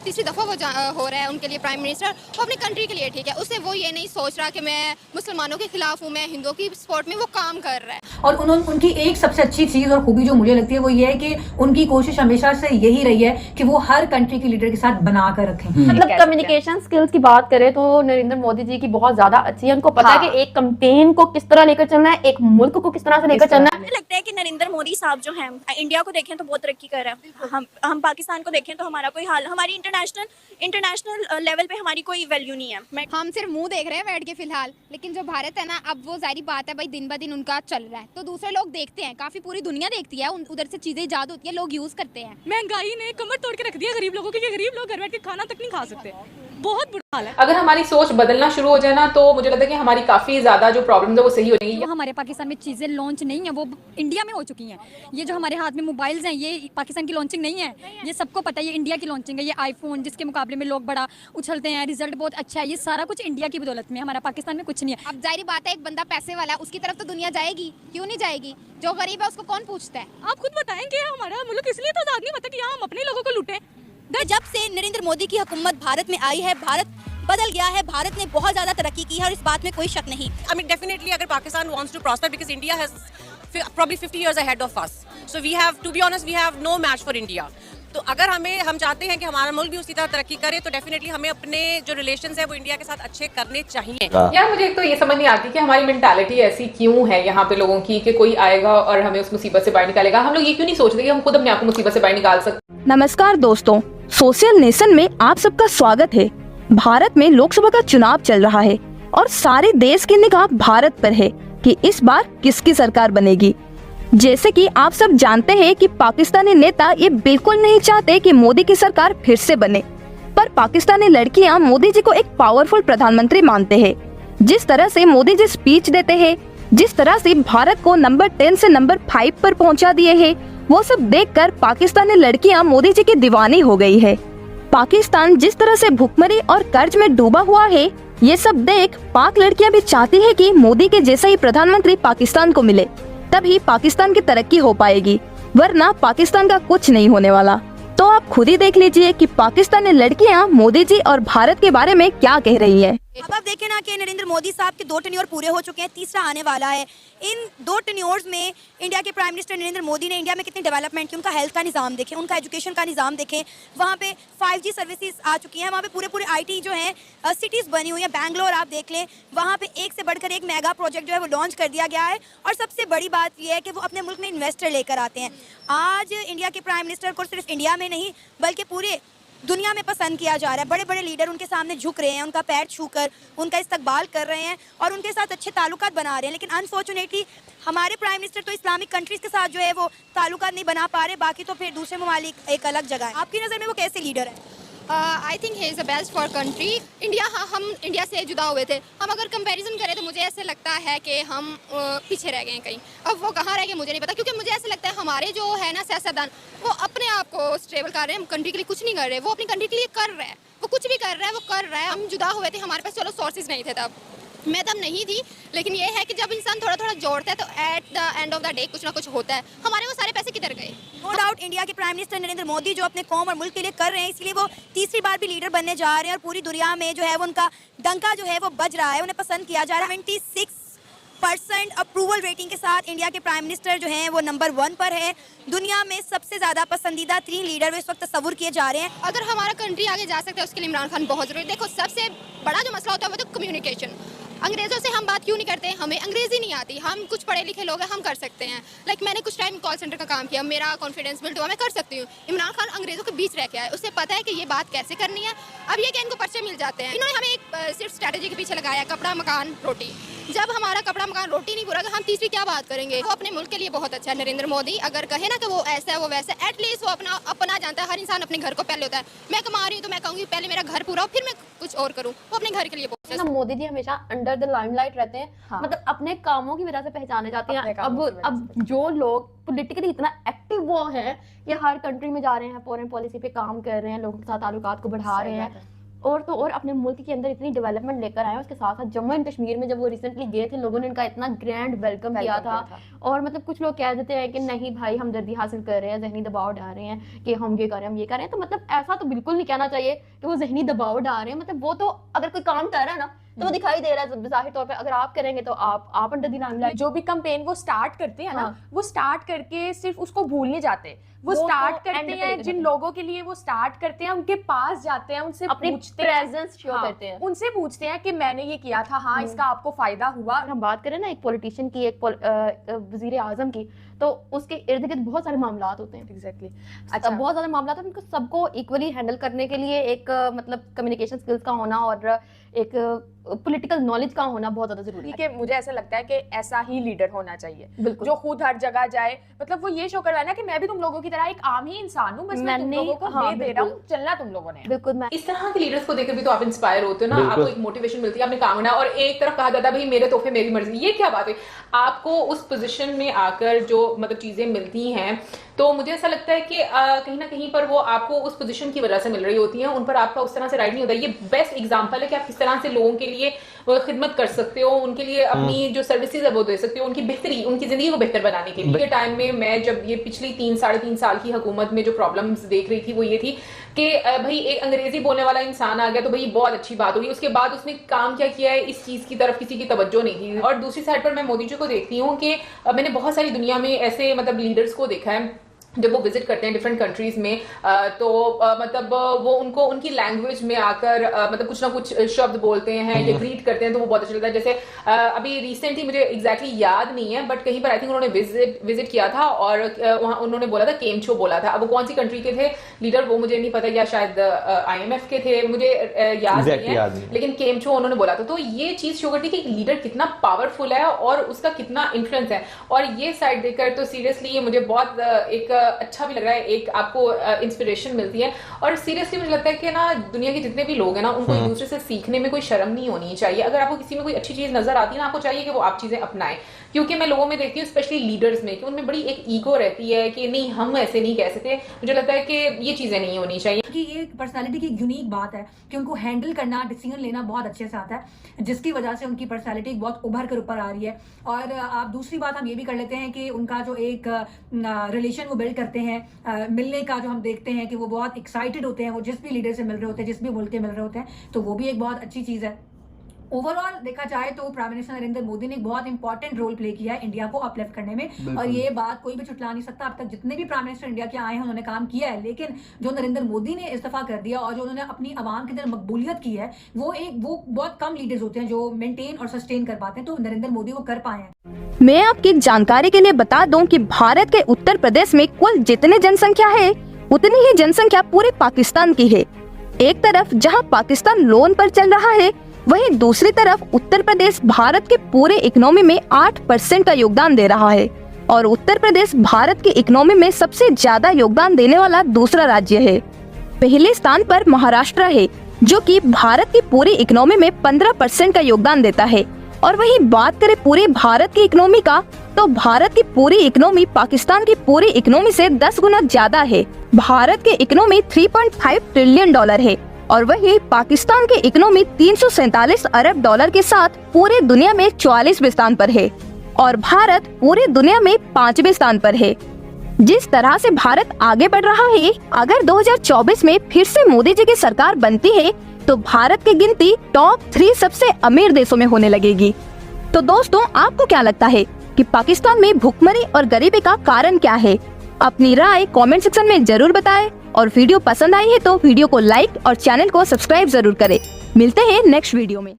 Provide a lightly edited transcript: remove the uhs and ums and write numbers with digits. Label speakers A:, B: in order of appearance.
A: तीसरी दफ़ा वो हो रहा है उनके लिए प्राइम मिनिस्टर। वो अपनी कंट्री के लिए ठीक है, उससे वो ये नहीं सोच रहा कि मैं मुसलमानों के खिलाफ हूँ, मैं हिंदुओं की सपोर्ट में, वो काम कर रहा है।
B: और उनकी एक सबसे अच्छी चीज और खूबी जो मुझे लगती है वो ये है कि उनकी कोशिश हमेशा से यही रही है कि वो हर कंट्री के लीडर के साथ बना कर रखें।
C: मतलब कम्युनिकेशन स्किल्स की बात करें तो नरेंद्र मोदी जी की बहुत ज्यादा अच्छी है। उनको पता है कि एक कैंपेन को किस तरह लेकर चलना है, एक मुल्क को किस तरह से लेकर चलना है।
D: मुझे लगता है कि नरेंद्र मोदी साहब जो हैं इंडिया को देखें तो बहुत तरक्की कर रहे हैं। हम पाकिस्तान को देखें तो हमारा कोई हाल, हमारी इंटरनेशनल लेवल पे हमारी कोई वैल्यू नहीं है।
A: हम सिर्फ मुंह देख रहे हैं बैठ के फिलहाल, लेकिन जो भारत है ना, अब वो जाहिर बात है भाई, दिन ब दिन उनका चल रहा है तो दूसरे लोग देखते हैं, काफी पूरी दुनिया देखती है, उधर से चीजें ईजाद होती है, लोग यूज करते हैं।
E: महंगाई ने कमर तोड़ के रख दिया गरीब लोगों की, गरीब लोग घर बैठ के खाना तक नहीं खा सकते। बहुत बुरा हाल है।
F: अगर हमारी सोच बदलना शुरू हो जाए ना तो मुझे लगता है कि हमारी काफी ज्यादा जो प्रॉब्लम्स है वो सही हो जाएंगी।
E: जो हमारे पाकिस्तान में चीजें लॉन्च नहीं है वो इंडिया में हो चुकी हैं। ये जो हमारे हाथ में मोबाइल्स हैं ये पाकिस्तान की लॉन्चिंग नहीं है, ये सबको पता है, ये इंडिया की लॉन्चिंग है। ये आईफोन जिसके मुकाबले में लोग बड़ा उछलते हैं, रिजल्ट बहुत अच्छा है, ये सारा कुछ इंडिया की बदौलत में, हमारा पाकिस्तान में कुछ नहीं है।
A: अब जाहिर बात है, एक बंदा पैसे वाला है, उसकी तरफ तो दुनिया जाएगी, क्यों नहीं जाएगी? जो गरीब है उसको कौन पूछता है?
E: आप खुद बताएं कि हमारा मुल्क इसलिए तो आजाद नहीं होता कि यहाँ हम अपने लोगों को लूटें।
D: जब से नरेंद्र मोदी की हुकूमत भारत में आई है, भारत बदल गया है, भारत ने बहुत ज्यादा तरक्की की है और इस बात में कोई शक नहीं।
G: I mean, definitely, अगर Pakistan wants to prosper because India has probably 50 years ahead of us. So we have, to be honest, we have no match for India. तो अगर हम चाहते हैं कि हमारा मुल्क भी उसी तरह तरक्की करे तो डेफिनेटली हमें अपने जो रिलेशंस है वो इंडिया के साथ अच्छे करने चाहिए।
F: यार मुझे एक तो ये समझ नहीं आती कि हमारी मेंटालिटी ऐसी क्यों है यहाँ पे लोगों की कि कोई आएगा और हमें उस मुसीबत से बाहर निकालेगा। हम लोग ये क्यों नहीं सोचते कि हम खुद अपने आप को मुसीबत से बाहर निकाल सकते।
H: नमस्कार दोस्तों, सोशल नेशन में आप सबका स्वागत है। भारत में लोकसभा का चुनाव चल रहा है और सारे देश की निगाह भारत पर है कि इस बार किसकी सरकार बनेगी। जैसे कि आप सब जानते हैं कि पाकिस्तानी नेता ये बिल्कुल नहीं चाहते कि मोदी की सरकार फिर से बने, पर पाकिस्तानी लड़कियां मोदी जी को एक पावरफुल प्रधानमंत्री मानते हैं। जिस तरह से मोदी जी स्पीच देते हैं, जिस तरह से भारत को नंबर 10 से नंबर 5 पर पहुंचा दिए हैं, वो सब देखकर पाकिस्तानी लड़कियां मोदी जी की दीवानी हो गई है। पाकिस्तान जिस तरह से भुखमरी और कर्ज में डूबा हुआ है, ये सब देख पाक लड़कियां भी चाहती है कि मोदी के जैसा ही प्रधानमंत्री पाकिस्तान को मिले, तभी पाकिस्तान की तरक्की हो पाएगी, वरना पाकिस्तान का कुछ नहीं होने वाला। तो आप खुद ही देख लीजिए कि पाकिस्तानी लड़कियां मोदी जी और भारत के बारे में क्या कह रही है।
D: अब आप देखें ना कि नरेंद्र मोदी साहब के 2 टेन्योर पूरे हो चुके हैं, तीसरा आने वाला है। इन 2 टेन्योर्स में इंडिया के प्राइम मिनिस्टर नरेंद्र मोदी ने इंडिया में कितनी डेवलपमेंट की, उनका हेल्थ का निज़ाम देखें, उनका एजुकेशन का निज़ाम देखें। वहाँ पे 5G सर्विसेज आ चुकी हैं, वहाँ पे पूरे IT जो हैं सिटीज़ बनी हुई हैं। बैंगलोर आप देख लें, वहाँ पे एक से बढ़कर एक मेगा प्रोजेक्ट जो है वो लॉन्च कर दिया गया है। और सबसे बड़ी बात यह है कि वो अपने मुल्क में इन्वेस्टर लेकर आते हैं। आज इंडिया के प्राइम मिनिस्टर को सिर्फ इंडिया में नहीं बल्कि पूरे दुनिया में पसंद किया जा रहा है। बड़े बड़े लीडर उनके सामने झुक रहे हैं, उनका पैर छूकर उनका इस्तकबाल कर रहे हैं और उनके साथ अच्छे ताल्लुकात बना रहे हैं। लेकिन अनफॉर्चुनेटली हमारे प्राइम मिनिस्टर तो इस्लामिक कंट्रीज के साथ जो है वो ताल्लुकात नहीं बना पा रहे, बाकी तो फिर दूसरे ममालिक एक अलग जगह है। आपकी नज़र में वो कैसे लीडर है?
A: I think he is the best for country India. हाँ, हम इंडिया से जुदा हुए थे, हम अगर कंपैरिजन करें तो मुझे ऐसे लगता है कि हम पीछे रह गए हैं कहीं। अब वो कहाँ रह गए मुझे नहीं पता, क्योंकि मुझे ऐसे लगता है हमारे जो है ना सियासतदान, वो अपने आप को स्टेबल कर रहे हैं। हम कंट्री के लिए कुछ नहीं कर रहे, वो अपनी कंट्री के लिए कर रहे हैं, वो कुछ भी कर रहा है, वो कर रहा है। हम जुदा हुए थे, हमारे पास चलो सोर्सेज नहीं थे तब, मैं तब नहीं थी, लेकिन ये है कि जब इंसान थोड़ा थोड़ा जोड़ता है तो at the end of the day कुछ ना कुछ होता है। हमारे वो सारे पैसे किधर गए?
D: नो डाउट इंडिया के प्राइम मिनिस्टर नरेंद्र मोदी जो अपने कौम और मुल्क के लिए कर रहे हैं, इसलिए वो तीसरी बार भी लीडर बनने जा रहे हैं और पूरी दुनिया में जो है वो उनका डंका जो है वो बज रहा है, उन्हें पसंद किया जा रहा है। 76% अप्रूवल रेटिंग के साथ इंडिया के प्राइम मिनिस्टर जो हैं वो नंबर 1 पर है। दुनिया में सबसे ज़्यादा पसंदीदा 3 लीडर इस वक्त तस्वुर किए जा रहे हैं।
A: अगर हमारा कंट्री आगे जा सकता है उसके लिए इमरान खान बहुत ज़रूरी है। देखो, सबसे बड़ा जो मसला होता है वो तो कम्युनिकेशन। अंग्रेज़ों से हम बात क्यों नहीं करते? हमें अंग्रेज़ी नहीं आती, हम कुछ पढ़े लिखे लोग हैं, हम कर सकते हैं। मैंने कुछ टाइम कॉल सेंटर का काम किया, मेरा कॉन्फिडेंस बिल्ड हुआ, मैं कर सकती हूँ। इमरान खान अंग्रेज़ों के बीच रह के आए, उसे पता है कि ये बात कैसे करनी है। अब ये कि इनको पर्चे मिल जाते हैं, इन्होंने हमें एक सिर्फ स्ट्रैटेजी के पीछे लगाया, कपड़ा मकान रोटी। जब हमारा कपड़ा मकान रोटी नहीं पूरा, हम तीसरी क्या बात करेंगे? वो अपने मुल्क के लिए बहुत अच्छा है नरेंद्र मोदी। अगर कहे ना कि वो ऐसा है वो वैसा है, एटलीस्ट वो अपना जानता है। हर इंसान अपने घर को पहले होता है। मैं कमा रही हूँ तो मैं कहूँगी पहले मेरा घर पूरा हो, फिर मैं कुछ और करूँ। वो अपने घर के लिए बहुत
C: ना मोदी जी हमेशा अंडर द लाइमलाइट रहते हैं। हाँ। मतलब अपने कामों की वजह से पहचाने जाते हैं। अब जो लोग पॉलिटिकली इतना एक्टिव वो हैं, ये हर कंट्री में जा रहे हैं, फॉरेन पॉलिसी पे काम कर रहे हैं, लोगों के साथ ताल्लुकात को बढ़ा रहे हैं, और तो और अपने मुल्क के अंदर इतनी डेवलपमेंट लेकर आए हैं। उसके साथ साथ जम्मू एंड कश्मीर में जब वो रिसेंटली गए थे, लोगों ने इनका इतना ग्रैंड वेलकम किया था। और मतलब कुछ लोग कह देते हैं कि नहीं भाई हमदर्दी हासिल कर रहे हैं, जहनी दबाव डाल रहे हैं कि हम ये कर रहे हैं, हम ये कर रहे हैं। तो मतलब ऐसा तो बिल्कुल नहीं कहना चाहिए कि वो जहनी दबाव डाल रहे हैं। मतलब वो तो अगर कोई काम कर रहा है ना तो वो दिखाई दे रहा है ज़ाहिर तौर पे। अगर आप करेंगे तो आप अंडर द लाइमलाइट।
I: जो भी कैंपेन वो स्टार्ट करते हैं ना, वो स्टार्ट करके सिर्फ उसको भूलने जाते, वो स्टार्ट करते हैं जिन लोगों के लिए वो स्टार्ट करते हैं उनके पास जाते हैं, उनसे
C: अपनी
I: पूछते हैं,
C: प्रेजेंस शो करते हैं,
I: उनसे पूछते हैं कि मैंने ये किया था, हाँ इसका आपको फायदा हुआ।
C: अगर हम बात करें ना एक पॉलिटिशियन की, एक वजीर आजम की, तो उसके इर्द गिर्द बहुत सारे मामलात होते हैं।
I: एग्जैक्टली
C: अच्छा, बहुत सारे मामलात हैं, उनको सबको इक्वली हैंडल करने के लिए एक मतलब कम्युनिकेशन स्किल्स का होना और एक पॉलिटिकल नॉलेज का होना बहुत ज्यादा जरूरी है।
I: ठीक है, मुझे ऐसा लगता है कि ऐसा ही लीडर होना चाहिए
C: बिल्कुल,
I: जो खुद हर जगह जाए, मतलब वो ये शो करवाए ना कि मैं भी तुम लोगों की तरह एक आम ही इंसान हूँ, बस मैं तुम लोगों को दे रहा हूँ, चलना तुम लोगों ने।
C: बिल्कुल, मैं
F: इस तरह के लीडर्स को देकर भी तो आप इंस्पायर होते हो ना, आपको एक मोटिवेशन मिलती है, आपने काम करना। और एक तरफ कहा जाता है भाई मेरे तोहफे मेरी मर्जी, ये क्या बात है? आपको उस पोजीशन में आकर जो मतलब चीजें मिलती हैं, तो मुझे ऐसा लगता है कि कहीं ना कहीं पर वो आपको उस पोजीशन की वजह से मिल रही होती हैं, उन पर आपका उस तरह से राइट नहीं होता। ये बेस्ट एग्जांपल है कि आप किस तरह से लोगों के लिए खिदमत कर सकते हो, उनके लिए अपनी जो सर्विसेज है वो दे सकते हो, उनकी बेहतरी, उनकी जिंदगी को बेहतर बनाने के लिए। टाइम में मैं जब ये पिछली 3-3.5 साल की हुकूमत में जो प्रॉब्लम्स देख रही थी वो ये थी कि भाई एक अंग्रेजी बोलने वाला इंसान आ गया तो भाई बहुत अच्छी बात होगी, उसके बाद उसने काम क्या किया है इस चीज की तरफ किसी की तवज्जो नहीं थी। और दूसरी साइड पर मैं मोदी जी को देखती हूँ कि मैंने बहुत सारी दुनिया में ऐसे मतलब लीडर्स को देखा है जब वो विजिट करते हैं डिफरेंट कंट्रीज में, तो मतलब वो उनको उनकी लैंग्वेज में आकर मतलब कुछ ना कुछ शब्द बोलते हैं या ग्रीट करते हैं, तो वो बहुत अच्छा लगता है। जैसे अभी रिसेंटली मुझे एग्जैक्टली याद नहीं है, बट कहीं पर आई थिंक उन्होंने विजिट किया था और वहाँ उन्होंने बोला था केमचो बोला था। अब वो कौन सी कंट्री के थे लीडर वो मुझे नहीं पता, या शायद IMF के थे, मुझे याद नहीं है, लेकिन केमचो उन्होंने बोला था। तो ये चीज शो करती है कि लीडर कितना पावरफुल है और उसका कितना इन्फ्लुएंस है। और ये साइड देखकर तो सीरियसली ये मुझे बहुत एक अच्छा भी लग रहा है, एक आपको इंस्पिरेशन मिलती है। और सीरियसली मुझे लगता है कि ना दुनिया के जितने भी लोग हैं ना उनको एक दूसरे से सीखने में कोई शर्म नहीं होनी चाहिए। अगर आपको किसी में कोई अच्छी चीज नजर आती है ना, आपको चाहिए कि वो आप चीजें अपनाएं, क्योंकि मैं लोगों में देखती हूँ स्पेशली लीडर्स में कि उनमें बड़ी एक ईगो रहती है कि नहीं हम ऐसे नहीं कह सकते। मुझे लगता है कि ये चीजें नहीं होनी चाहिए।
B: कि ये पर्सनालिटी की यूनिक बात है कि उनको हैंडल करना, डिसीजन लेना बहुत अच्छे से आता है, जिसकी वजह से उनकी पर्सनालिटी बहुत उभर कर ऊपर आ रही है। और आप दूसरी बात हम ये भी कर लेते हैं कि उनका जो एक रिलेशन वो बिल्ड करते हैं, मिलने का जो हम देखते हैं कि वो बहुत एक्साइटेड होते हैं, वो जिस भी लीडर से मिल रहे होते हैं, जिस भी मुल्क के मिल रहे होते हैं, तो वो भी एक बहुत अच्छी चीज़ है। ओवरऑल देखा जाए तो प्राइम मिनिस्टर नरेंद्र मोदी ने एक बहुत इंपॉर्टेंट रोल प्ले किया है इंडिया को अपलिफ्ट करने में, और ये बात कोई भी छुटला नहीं सकता। अब तक जितने भी प्राइम मिनिस्टर इंडिया के आए हैं उन्होंने काम किया है, लेकिन जो नरेंद्र मोदी ने इस्तीफा कर दिया और जो उन्होंने अपनी आवाम के अंदर मकबूलियत की है, वो बहुत कम लीडर्स होते हैं जो मेंटेन और सस्टेन कर पाते हैं, तो नरेंद्र मोदी वो कर पाए हैं।
H: मैं आपकी जानकारी के लिए बता दूं कि भारत के उत्तर प्रदेश में कुल जितनी जनसंख्या है उतनी ही जनसंख्या पूरे पाकिस्तान की है। एक तरफ जहां पाकिस्तान लोन पर चल रहा है, वहीं दूसरी तरफ उत्तर प्रदेश भारत के पूरे इकोनॉमी में 8% का योगदान दे रहा है, और उत्तर प्रदेश भारत की इकोनॉमी में सबसे ज्यादा योगदान देने वाला दूसरा राज्य है। पहले स्थान पर महाराष्ट्र है, जो कि भारत की पूरी इकोनॉमी में 15% का योगदान देता है। और वही बात करें पूरे भारत की इकोनॉमी का, तो भारत की पूरी इकोनॉमी पाकिस्तान की पूरी इकोनॉमी से 10 गुना ज्यादा है। भारत की इकोनॉमी 3.5 ट्रिलियन डॉलर है, और वही पाकिस्तान की इकोनॉमी 347 अरब डॉलर के साथ पूरे दुनिया में 44वें स्थान पर है, और भारत पूरे दुनिया में 5वें स्थान पर है। जिस तरह से भारत आगे बढ़ रहा है, अगर 2024 में फिर से मोदी जी की सरकार बनती है तो भारत की गिनती टॉप 3 सबसे अमीर देशों में होने लगेगी। तो दोस्तों, आपको क्या लगता है कि पाकिस्तान में भुखमरी और गरीबी का कारण क्या है? अपनी राय कमेंट सेक्शन में जरूर बताएं, और वीडियो पसंद आई है तो वीडियो को लाइक और चैनल को सब्सक्राइब जरूर करें। मिलते हैं नेक्स्ट वीडियो में।